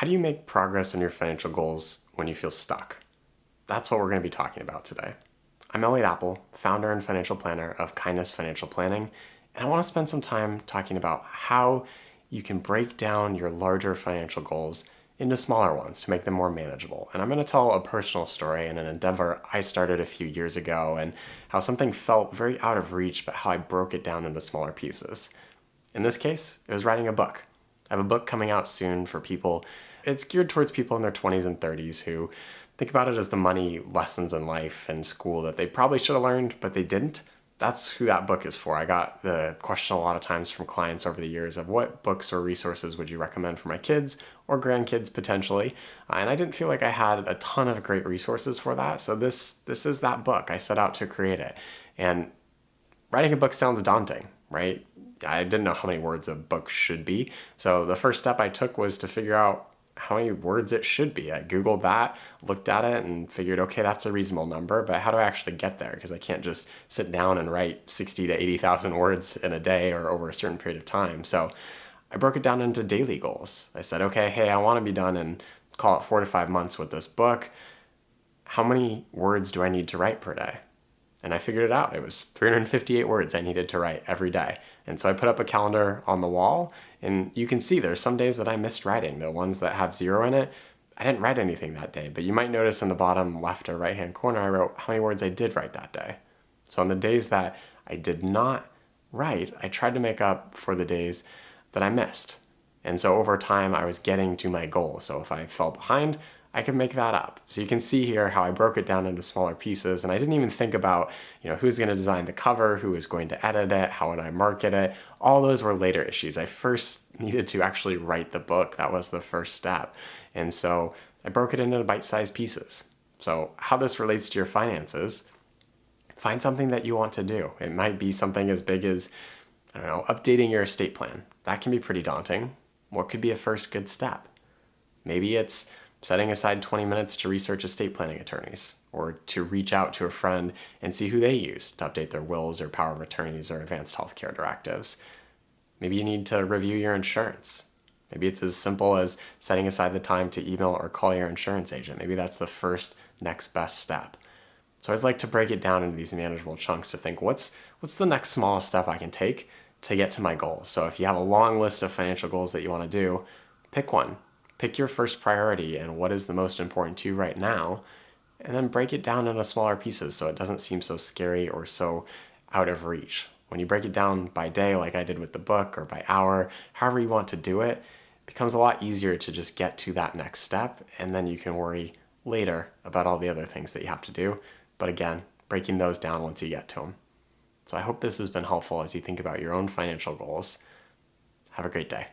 How do you make progress on your financial goals when you feel stuck? That's what we're going to be talking about today. I'm Elliot Apple, founder and financial planner of Kindness Financial Planning, and I want to spend some time talking about how you can break down your larger financial goals into smaller ones to make them more manageable. And I'm going to tell a personal story and an endeavor I started a few years ago and how something felt very out of reach, but how I broke it down into smaller pieces. In this case, it was writing a book. I have a book coming out soon for people. It's geared towards people in their 20s and 30s who think about it as the money lessons in life and school that they probably should have learned, but they didn't. That's who that book is for. I got the question a lot of times from clients over the years of what books or resources would you recommend for my kids or grandkids potentially. And I didn't feel like I had a ton of great resources for that. So this is that book. I set out to create it. And writing a book sounds daunting, right? I didn't know how many words a book should be. So the first step I took was to figure out how many words it should be. I Googled that, looked at it, and figured, okay, that's a reasonable number, but how do I actually get there? Because I can't just sit down and write 60 to 80,000 words in a day or over a certain period of time. So I broke it down into daily goals. I said, okay, hey, I want to be done in, call it 4 to 5 months with this book. How many words do I need to write per day? And I figured it out. It was 358 words I needed to write every day. And so I put up a calendar on the wall, and you can see there's some days that I missed writing. The ones that have 0 in it, I didn't write anything that day. But you might notice in the bottom left or right-hand corner, I wrote how many words I did write that day. So on the days that I did not write, I tried to make up for the days that I missed. And so over time, I was getting to my goal. So if I fell behind, I could make that up. So you can see here how I broke it down into smaller pieces, and I didn't even think about, who's going to design the cover, who is going to edit it, how would I market it. All those were later issues. I first needed to actually write the book. That was the first step. And so I broke it into bite-sized pieces. So how this relates to your finances, find something that you want to do. It might be something as big as, updating your estate plan. That can be pretty daunting. What could be a first good step? Maybe it's setting aside 20 minutes to research estate planning attorneys, or to reach out to a friend and see who they use to update their wills or power of attorneys or advanced healthcare directives. Maybe you need to review your insurance. Maybe it's as simple as setting aside the time to email or call your insurance agent. Maybe that's the first next best step. So I'd like to break it down into these manageable chunks to think, what's the next smallest step I can take to get to my goals? So if you have a long list of financial goals that you want to do, pick one. Pick your first priority and what is the most important to you right now, and then break it down into smaller pieces so it doesn't seem so scary or so out of reach. When you break it down by day, like I did with the book, or by hour, however you want to do it, it becomes a lot easier to just get to that next step, and then you can worry later about all the other things that you have to do. But again, breaking those down once you get to them. So I hope this has been helpful as you think about your own financial goals. Have a great day.